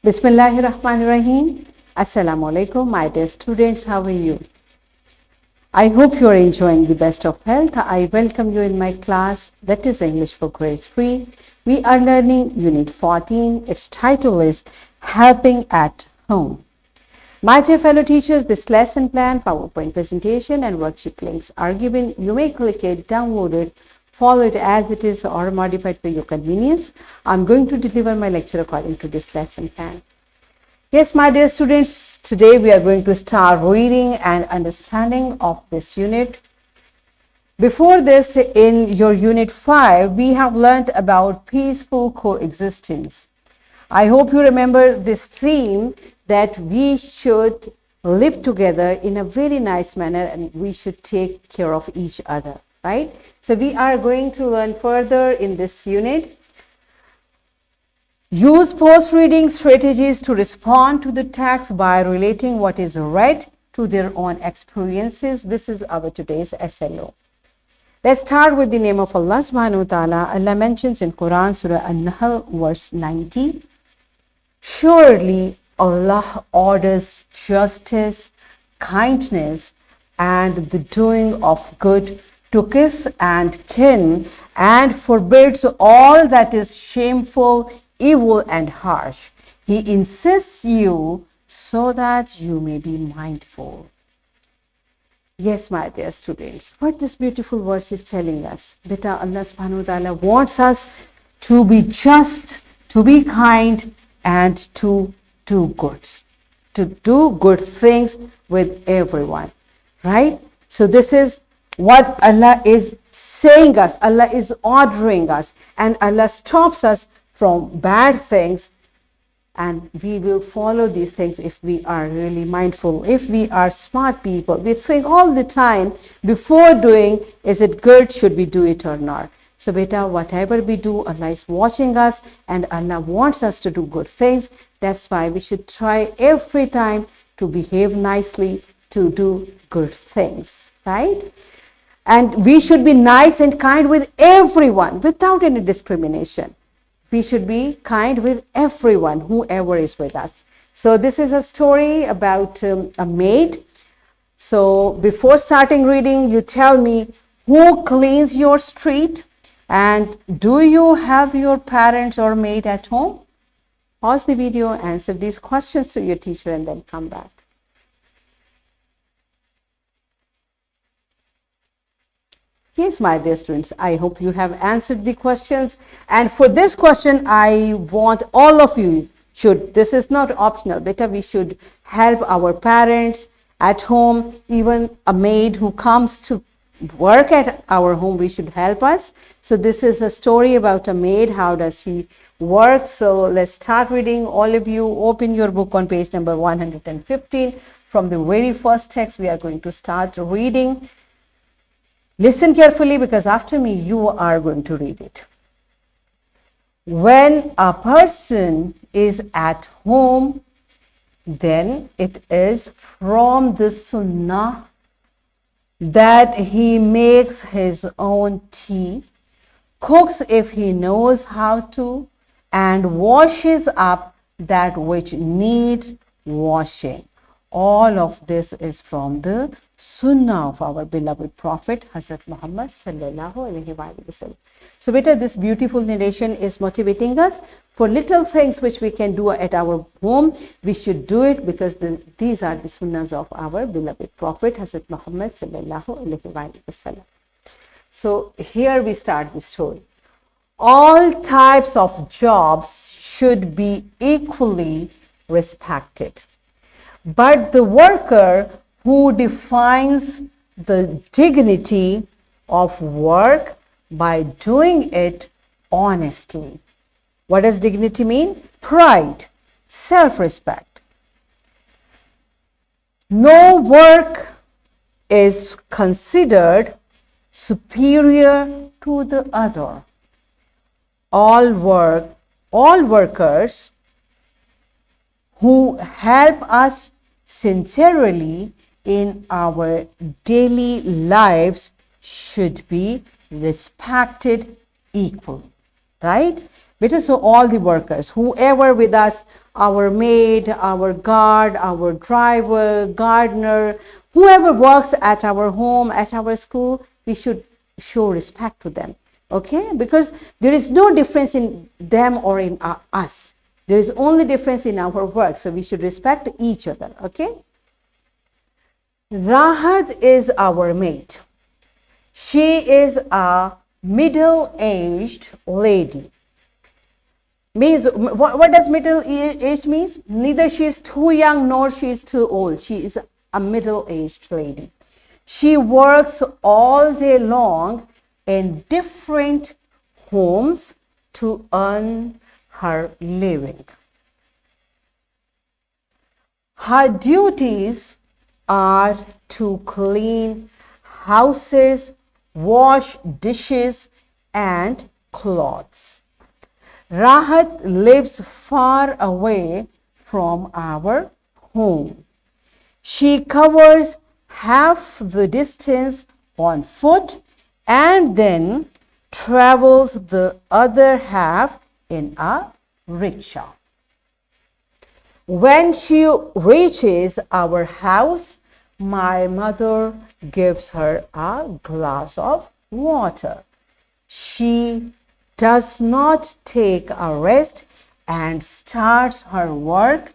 Bismillahirrahmanirrahim. Assalamu alaikum, my dear students. How are you? I hope you are enjoying the best of health. I welcome you in my class, that is English for Grades 3. We are learning Unit 14. Its title is Helping at Home. My dear fellow teachers, this lesson plan, PowerPoint presentation and worksheet links are given. You may click it, download it, follow it as it is or modify it for your convenience. I'm going to deliver my lecture according to this lesson plan. Yes, my dear students, today we are going to start reading and understanding of this unit. Before this, in your Unit 5, we have learned about peaceful coexistence. I hope you remember this theme that we should live together in a very nice manner and we should take care of each other, right? So we are going to learn further in this unit. Use post-reading strategies to respond to the text by relating what is read to their own experiences. This is our today's SLO. Let's start with the name of Allah subhanahu wa ta'ala. Allah mentions in Quran, Surah An-Nahl, verse 90. Surely Allah orders justice, kindness, and the doing of good to kith and kin, and forbids all that is shameful, evil, and harsh. He insists you so that you may be mindful. Yes, my dear students, what this beautiful verse is telling us, beta, Allah subhanahu wa ta'ala wants us to be just, to be kind, and to do goods, to do good things with everyone, right? So this is what Allah is saying us, Allah is ordering us, and Allah stops us from bad things, and we will follow these things if we are really mindful, if we are smart people. We think all the time before doing, is it good, should we do it or not? So beta, whatever we do, Allah is watching us and Allah wants us to do good things. That's why we should try every time to behave nicely, to do good things, right? And we should be nice and kind with everyone without any discrimination. We should be kind with everyone, whoever is with us. So this is a story about a maid. So before starting reading, you tell me, who cleans your street? And do you have your parents or maid at home? Pause the video, answer these questions to your teacher, and then come back. Yes, my dear students, I hope you have answered the questions. And for this question, I want all of you should, this is not optional, better we should help our parents at home, even a maid who comes to work at our home, we should help us. So this is a story about a maid. How does she work? So let's start reading. All of you open your book on page number 115. From the very first text, we are going to start reading. Listen carefully because after me, you are going to read it. When a person is at home, then it is from the sunnah that he makes his own tea, cooks if he knows how to, and washes up that which needs washing. All of this is from the sunnah of our beloved Prophet, Hazrat Muhammad sallallahu alaihi wasallam. So beta, this beautiful narration is motivating us for little things which we can do at our home. We should do it because these are the sunnahs of our beloved Prophet, Hazrat Muhammad sallallahu alaihi wasallam. So here we start the story. All types of jobs should be equally respected. But the worker who defines the dignity of work by doing it honestly. What does dignity mean? Pride, self-respect. No work is considered superior to the other. All workers who help us sincerely in our daily lives should be respected equally, right? Better, so all the workers, whoever with us, our maid, our guard, our driver, gardener, whoever works at our home, at our school, we should show respect to them. Okay? Because there is no difference in them or in us. There is only difference in our work. So we should respect each other. Okay? Rahat is our maid. She is a middle-aged lady. Means, what does middle-aged means? Neither she is too young nor she is too old. She is a middle-aged lady. She works all day long in different homes to earn her living. Her duties are to clean houses, wash dishes and clothes. Rahat lives far away from our home. She covers half the distance on foot and then travels the other half in a rickshaw. When she reaches our house, my mother gives her a glass of water. She does not take a rest and starts her work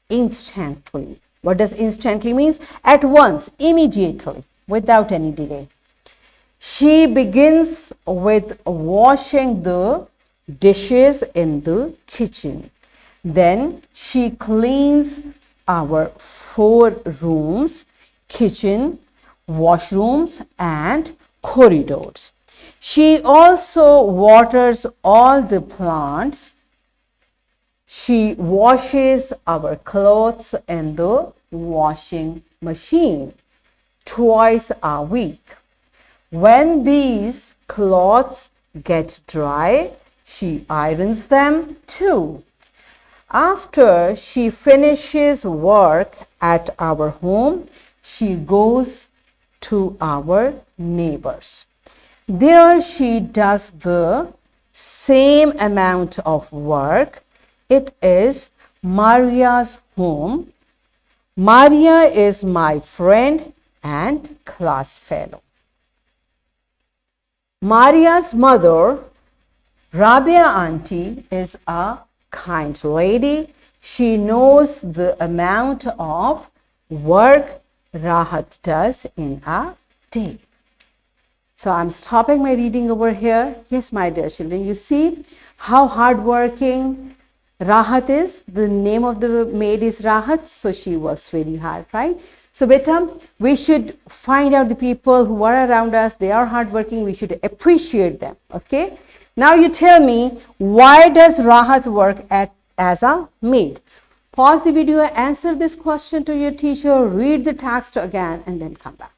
instantly. What does instantly means? At once, immediately, without any delay. She begins with washing the dishes in the kitchen. Then she cleans our 4 rooms, kitchen, washrooms and corridors. She also waters all the plants. She washes our clothes in the washing machine twice a week. When these clothes get dry, she irons them too. After she finishes work at our home, she goes to our neighbors. There she does the same amount of work. It is Maria's home. Maria is my friend and class fellow. Maria's mother, Rabia auntie, is a kind lady. She knows the amount of work Rahat does in a day. So I'm stopping my reading over here. Yes, my dear children, you see how hardworking Rahat is. The name of the maid is Rahat, so she works very hard, right? So beta, we should find out the people who are around us. They are hardworking. We should appreciate them, okay? Now you tell me, why does Rahat work as a maid? Pause the video, answer this question to your teacher, read the text again, and then come back.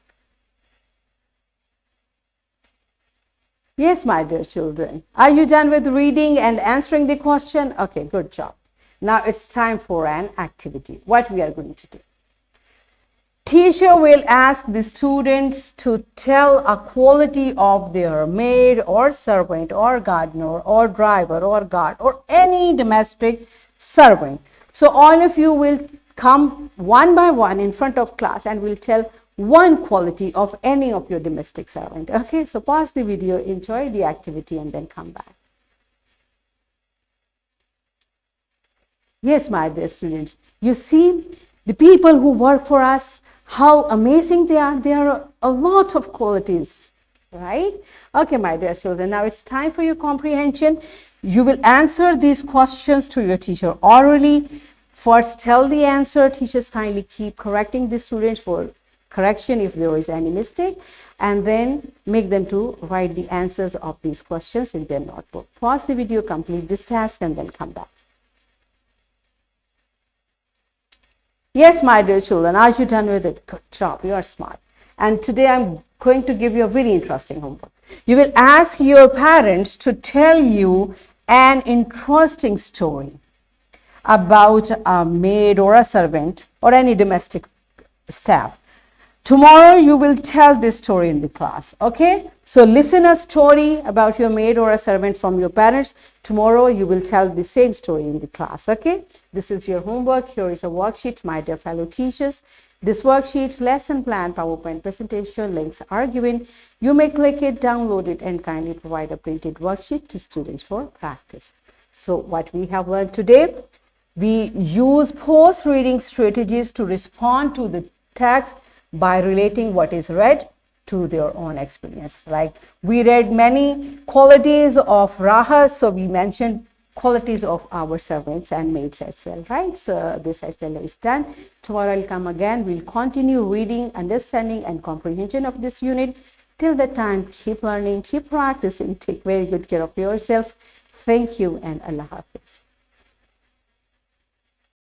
Yes, my dear children. Are you done with reading and answering the question? Okay, good job. Now it's time for an activity. What we are going to do? Teacher will ask the students to tell a quality of their maid or servant or gardener or driver or guard or any domestic servant. So all of you will come one by one in front of class and will tell one quality of any of your domestic servant. Okay, so pause the video, enjoy the activity and then come back. Yes, my dear students, you see the people who work for us, how amazing they are. There are a lot of qualities, right? Okay, my dear children, now it's time for your comprehension. You will answer these questions to your teacher orally. First, tell the answer. Teachers kindly keep correcting the students for correction if there is any mistake, and then make them to write the answers of these questions in their notebook. Pause the video, complete this task, and then come back. Yes, my dear children, are you done with it? Good job, you are smart. And today I'm going to give you a very interesting homework. You will ask your parents to tell you an interesting story about a maid or a servant or any domestic staff. Tomorrow you will tell this story in the class, okay? So listen a story about your maid or a servant from your parents. Tomorrow you will tell the same story in the class, okay? This is your homework. Here is a worksheet, my dear fellow teachers. This worksheet, lesson plan, PowerPoint presentation links are given. You may click it, download it, and kindly provide a printed worksheet to students for practice. So what we have learned today, we use post-reading strategies to respond to the text by relating what is read to their own experience. Like we read many qualities of Raha, so we mentioned qualities of our servants and maids as well, right? So this SLA is done. Tomorrow I'll come again. We'll continue reading, understanding, and comprehension of this unit. Till that time, keep learning, keep practicing, take very good care of yourself. Thank you and Allah Hafiz.